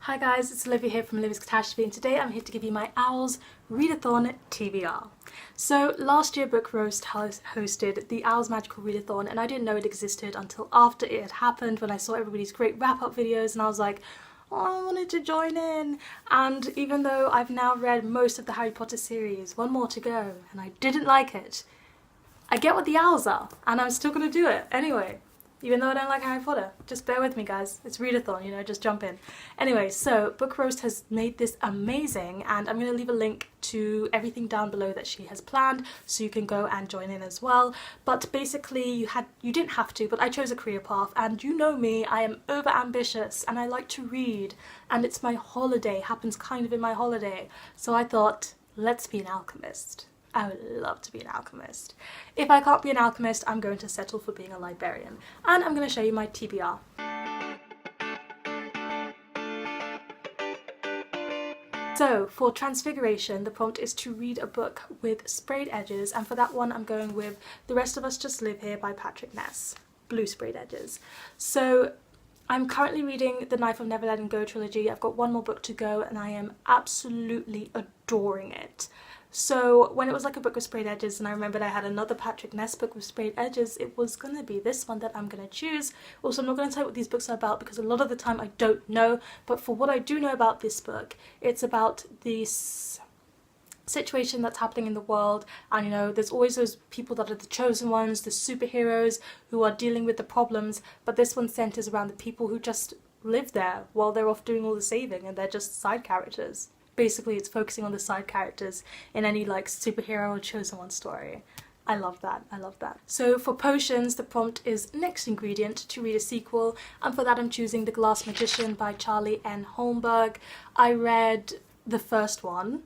Hi guys, it's Olivia here from Olivia's Catastrophe, and today I'm here to give you my O.W.L.s Readathon TBR. So last year Book Roast hosted the O.W.L.s Magical Readathon, and I didn't know it existed until after it had happened, when I saw everybody's great wrap-up videos, and I was like, oh, I wanted to join in. And even though I've now read most of the Harry Potter series, one more to go, and I didn't like it, I get what the owls are, and I'm still gonna do it anyway. Even though I don't like Harry Potter. Just bear with me, guys. It's readathon, you know, just jump in. Anyway, so Book Roast has made this amazing, and I'm going to leave a link to everything down below that she has planned, so you can go and join in as well. But basically, you didn't have to, but I chose a career path, and you know me, I am over ambitious, and I like to read, and it's my holiday, happens kind of in my holiday. So I thought, let's be an alchemist. I would love to be an alchemist. If I can't be an alchemist, I'm going to settle for being a librarian. And I'm going to show you my TBR. So, for Transfiguration, the prompt is to read a book with sprayed edges, and for that one I'm going with The Rest of Us Just Live Here by Patrick Ness. Blue sprayed edges. So, I'm currently reading the Knife of Never Letting Go trilogy. I've got one more book to go, and I am absolutely adoring it. So when it was like a book with sprayed edges, and I remembered I had another Patrick Ness book with sprayed edges, it was going to be this one that I'm going to choose. Also, I'm not going to tell you what these books are about because a lot of the time I don't know, but for what I do know about this book, it's about this situation that's happening in the world, and you know, there's always those people that are the chosen ones, the superheroes who are dealing with the problems, but this one centers around the people who just live there while they're off doing all the saving, and they're just side characters. Basically, it's focusing on the side characters in any like superhero or chosen one story. I love that, I love that. So for potions, the prompt is next ingredient to read a sequel, and for that I'm choosing The Glass Magician by Charlie N. Holmberg. I read the first one,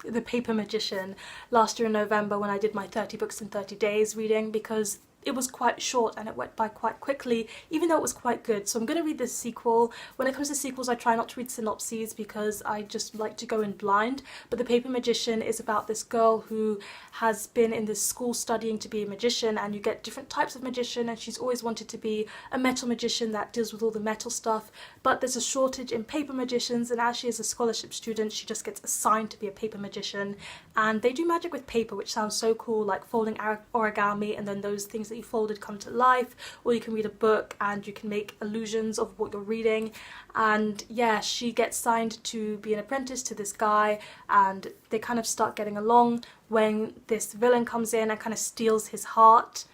The Paper Magician, last year in November when I did my 30 books in 30 days reading, because it was quite short and it went by quite quickly, even though it was quite good. So I'm going to read the sequel. When it comes to sequels, I try not to read synopses because I just like to go in blind. But The Paper Magician is about this girl who has been in this school studying to be a magician, and you get different types of magician, and she's always wanted to be a metal magician that deals with all the metal stuff. But there's a shortage in paper magicians, and as she is a scholarship student, she just gets assigned to be a paper magician. And they do magic with paper, which sounds so cool, like folding origami, and then those things that you folded come to life, or you can read a book and you can make illusions of what you're reading. And yeah, she gets signed to be an apprentice to this guy, and they kind of start getting along when this villain comes in and kind of steals his heart,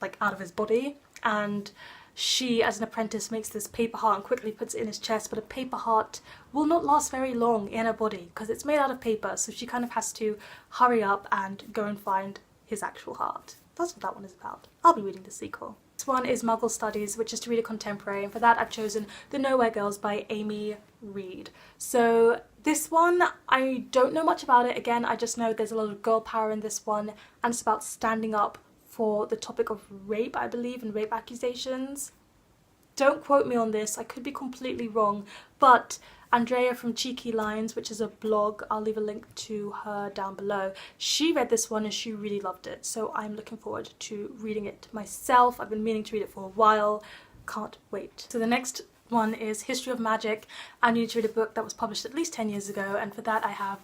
like out of his body, and she, as an apprentice, makes this paper heart and quickly puts it in his chest, but a paper heart will not last very long in her body because it's made out of paper, so she kind of has to hurry up and go and find his actual heart. That's what that one is about. I'll be reading the sequel. This one is Muggle Studies, which is to read a contemporary, and for that I've chosen The Nowhere Girls by Amy Reed. So this one, I don't know much about it. Again, I just know there's a lot of girl power in this one, and it's about standing up for the topic of rape, I believe, and rape accusations. Don't quote me on this, I could be completely wrong, but Andrea from Cheeky Lines, which is a blog, I'll leave a link to her down below. She read this one and she really loved it, so I'm looking forward to reading it myself. I've been meaning to read it for a while, can't wait. So the next one is History of Magic. I need to read a book that was published at least 10 years ago, and for that I have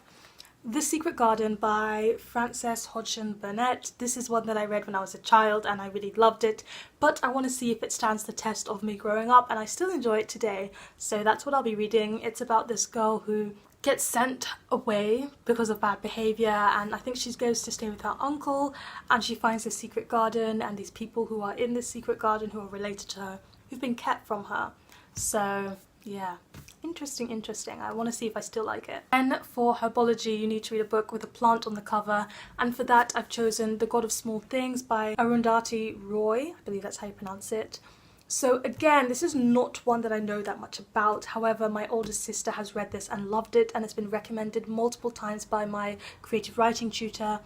The Secret Garden by Frances Hodgson Burnett. This is one that I read when I was a child and I really loved it, but I want to see if it stands the test of me growing up, and I still enjoy it today, so that's what I'll be reading. It's about this girl who gets sent away because of bad behaviour, and I think she goes to stay with her uncle, and she finds this secret garden and these people who are in this secret garden who are related to her, who've been kept from her. So yeah, interesting. I want to see if I still like it. Then for herbology, you need to read a book with a plant on the cover, and for that I've chosen The God of Small Things by Arundhati Roy. I believe that's how you pronounce it. So again, this is not one that I know that much about. However, my oldest sister has read this and loved it, and it's been recommended multiple times by my creative writing tutor,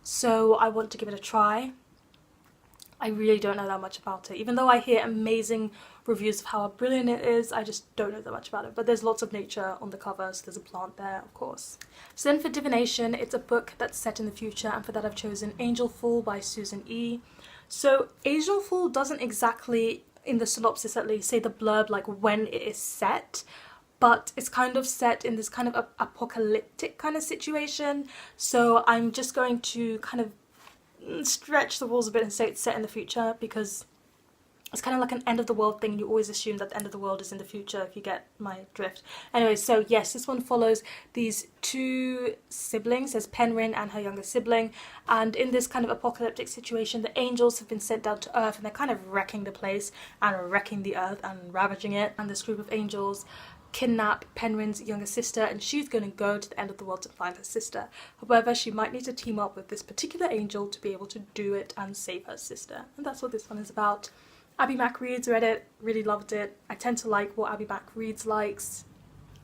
so I want to give it a try. I really don't know that much about it. Even though I hear amazing reviews of how brilliant it is, I just don't know that much about it. But there's lots of nature on the cover, so there's a plant there, of course. So then for divination, it's a book that's set in the future, and for that I've chosen Angel Fall by Susan E. So Angel Fall doesn't exactly, in the synopsis at least, say the blurb like when it is set, but it's kind of set in this kind of apocalyptic kind of situation. So I'm just going to kind of stretch the rules a bit and say it's set in the future, because it's kind of like an end of the world thing. You always assume that the end of the world is in the future, if you get my drift. Anyway, so yes, this one follows these two siblings. There's Penryn and her younger sibling, and in this kind of apocalyptic situation, the angels have been sent down to Earth, and they're kind of wrecking the place and wrecking the Earth and ravaging it. And this group of angels kidnap Penryn's younger sister, and she's going to go to the end of the world to find her sister. However, she might need to team up with this particular angel to be able to do it and save her sister. And that's what this one is about. Abby Mac Reads, read it, really loved it. I tend to like what Abby Mac Reads likes,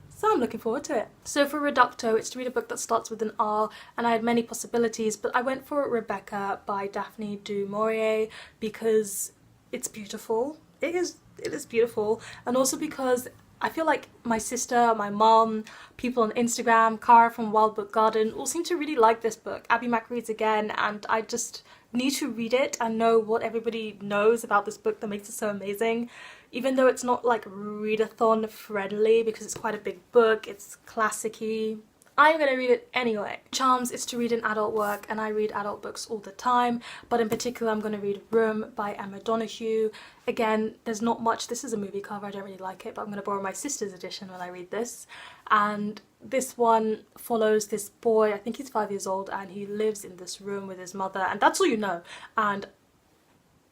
so I'm looking forward to it. So for Reducto, it's to read a book that starts with an R, and I had many possibilities, but I went for Rebecca by Daphne du Maurier because it's beautiful. It is beautiful, and also because I feel like my sister, my mom, people on Instagram, Cara from Wild Book Garden all seem to really like this book. Abby Mac Reads again, and I just need to read it and know what everybody knows about this book that makes it so amazing. Even though it's not like readathon friendly because it's quite a big book, it's classic-y, I'm gonna read it anyway. Charms is to read an adult work, and I read adult books all the time, but in particular I'm gonna read Room by Emma Donoghue. Again, there's not much. This is a movie cover, I don't really like it, but I'm gonna borrow my sister's edition when I read this. And this one follows this boy, I think he's 5 years old, and he lives in this room with his mother, and that's all you know. And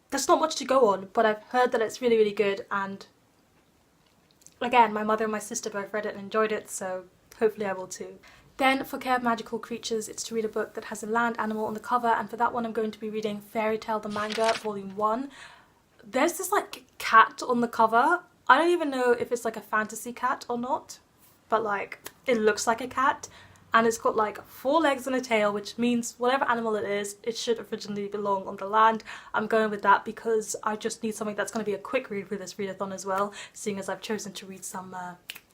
there's not much to go on, but I've heard that it's really, really good, and again, my mother and my sister both read it and enjoyed it, so hopefully I will too. Then for Care of Magical Creatures, it's to read a book that has a land animal on the cover, and for that one I'm going to be reading Fairy Tale the Manga Volume 1. There's this like cat on the cover. I don't even know if it's like a fantasy cat or not, but like it looks like a cat, and it's got like 4 legs and a tail, which means whatever animal it is, it should originally belong on the land. I'm going with that because I just need something that's going to be a quick read for this readathon as well, seeing as I've chosen to read some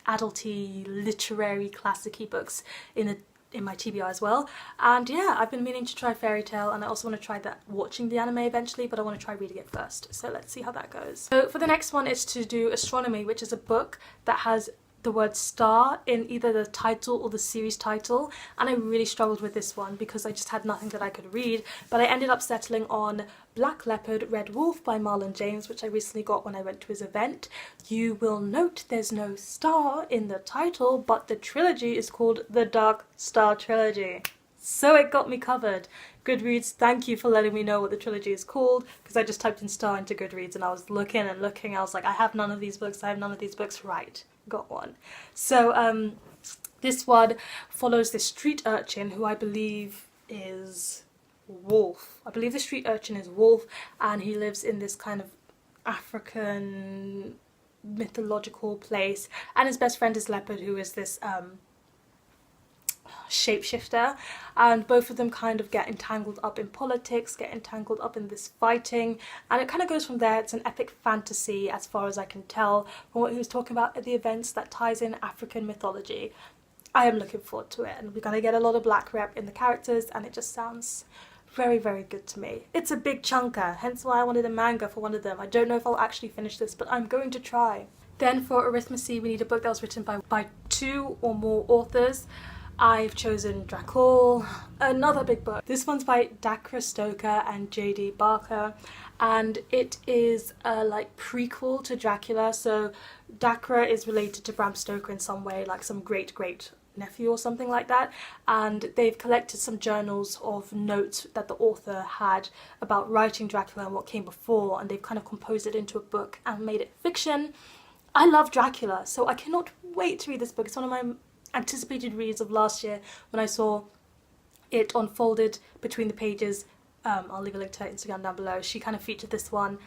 adulty, literary, classic-y books in my TBR as well. And yeah, I've been meaning to try Fairy Tale, and I also want to try watching the anime eventually, but I want to try reading it first, so let's see how that goes. So for the next one is to do Astronomy, which is a book that has the word star in either the title or the series title, and I really struggled with this one because I just had nothing that I could read, but I ended up settling on Black Leopard Red Wolf by Marlon James, which I recently got when I went to his event. You will note there's no star in the title, but the trilogy is called the Dark Star Trilogy, so it got me covered. Goodreads, thank you for letting me know what the trilogy is called, because I just typed in star into Goodreads and I was looking and looking, I was like, I have none of these books, right, got one. So this one follows this street urchin who I believe is Wolf. I believe the street urchin is Wolf, and he lives in this kind of African mythological place, and his best friend is Leopard, who is this shapeshifter, and both of them kind of get entangled up in politics, get entangled up in this fighting, and it kind of goes from there. It's an epic fantasy as far as I can tell from what he was talking about at the events that ties in African mythology. I am looking forward to it, and we're going to get a lot of black rep in the characters, and it just sounds very, very good to me. It's a big chunker, hence why I wanted a manga for one of them. I don't know if I'll actually finish this, but I'm going to try. Then for Arithmecy, we need a book that was written by 2 or more authors. I've chosen Dracul, another big book. This one's by Dacra Stoker and J.D. Barker, and it is a like prequel to Dracula. So Dacra is related to Bram Stoker in some way, like some great nephew or something like that, and they've collected some journals of notes that the author had about writing Dracula and what came before, and they've kind of composed it into a book and made it fiction. I love Dracula, so I cannot wait to read this book. It's one of my anticipated reads of last year when I saw it unfolded between the pages. I'll leave a link to her Instagram down below. She kind of featured this one,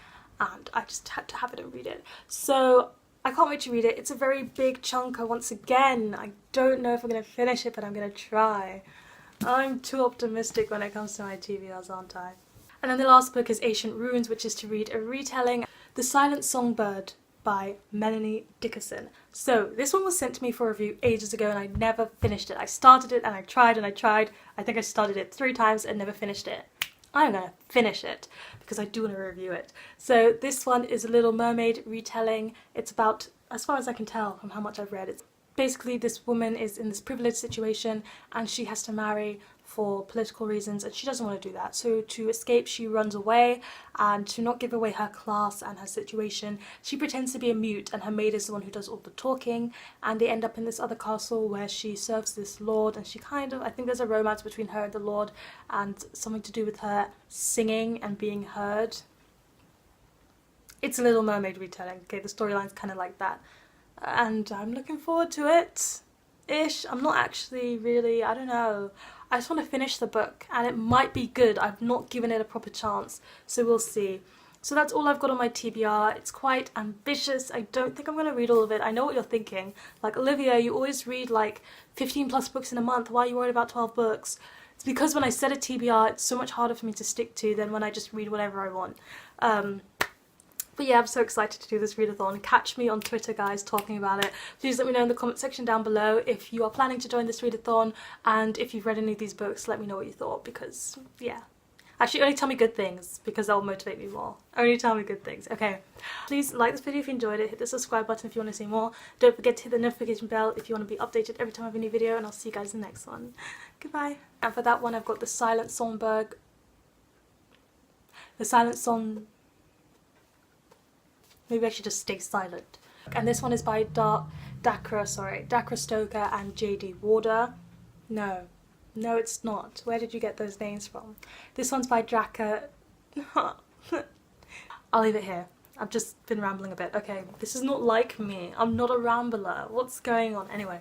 and I just had to have it and read it. So I can't wait to read it. It's a very big chunker once again. I don't know if I'm going to finish it, but I'm going to try. I'm too optimistic when it comes to my TBRs, aren't I? And then the last book is Ancient Ruins, which is to read a retelling, The Silent Songbird by Melanie Dickerson. So this one was sent to me for review ages ago, and I never finished it. I started it and I tried and I tried. I think I started it 3 times and never finished it. I'm gonna finish it because I do want to review it. So this one is a Little Mermaid retelling. It's about, as far as I can tell from how much I've read, it's basically this woman is in this privileged situation and she has to marry for political reasons, and she doesn't want to do that. So to escape, she runs away, and to not give away her class and her situation, she pretends to be a mute, and her maid is the one who does all the talking, and they end up in this other castle where she serves this lord, and she kind of, I think there's a romance between her and the lord, and something to do with her singing and being heard. It's a Little Mermaid retelling, okay, the storyline's kind of like that, and I'm looking forward to it. Ish. I'm not actually really, I don't know. I just want to finish the book, and it might be good. I've not given it a proper chance, so we'll see. So that's all I've got on my TBR. It's quite ambitious. I don't think I'm going to read all of it. I know what you're thinking. Like, Olivia, you always read like 15 plus books in a month. Why are you worried about 12 books? It's because when I set a TBR, it's so much harder for me to stick to than when I just read whatever I want. But yeah, I'm so excited to do this readathon. Catch me on Twitter, guys, talking about it. Please let me know in the comment section down below if you are planning to join this readathon, and if you've read any of these books, let me know what you thought, because, yeah. Actually, only tell me good things, because that will motivate me more. Only tell me good things. Okay. Please like this video if you enjoyed it, hit the subscribe button if you want to see more. Don't forget to hit the notification bell if you want to be updated every time I have a new video, and I'll see you guys in the next one. Goodbye. And for that one, I've got The Silent Songbird. Maybe I should just stay silent. And this one is by Dakra Stoker and J.D. Warder. No, it's not. Where did you get those names from? This one's by Draka. I'll leave it here. I've just been rambling a bit. Okay, this is not like me. I'm not a rambler. What's going on? Anyway.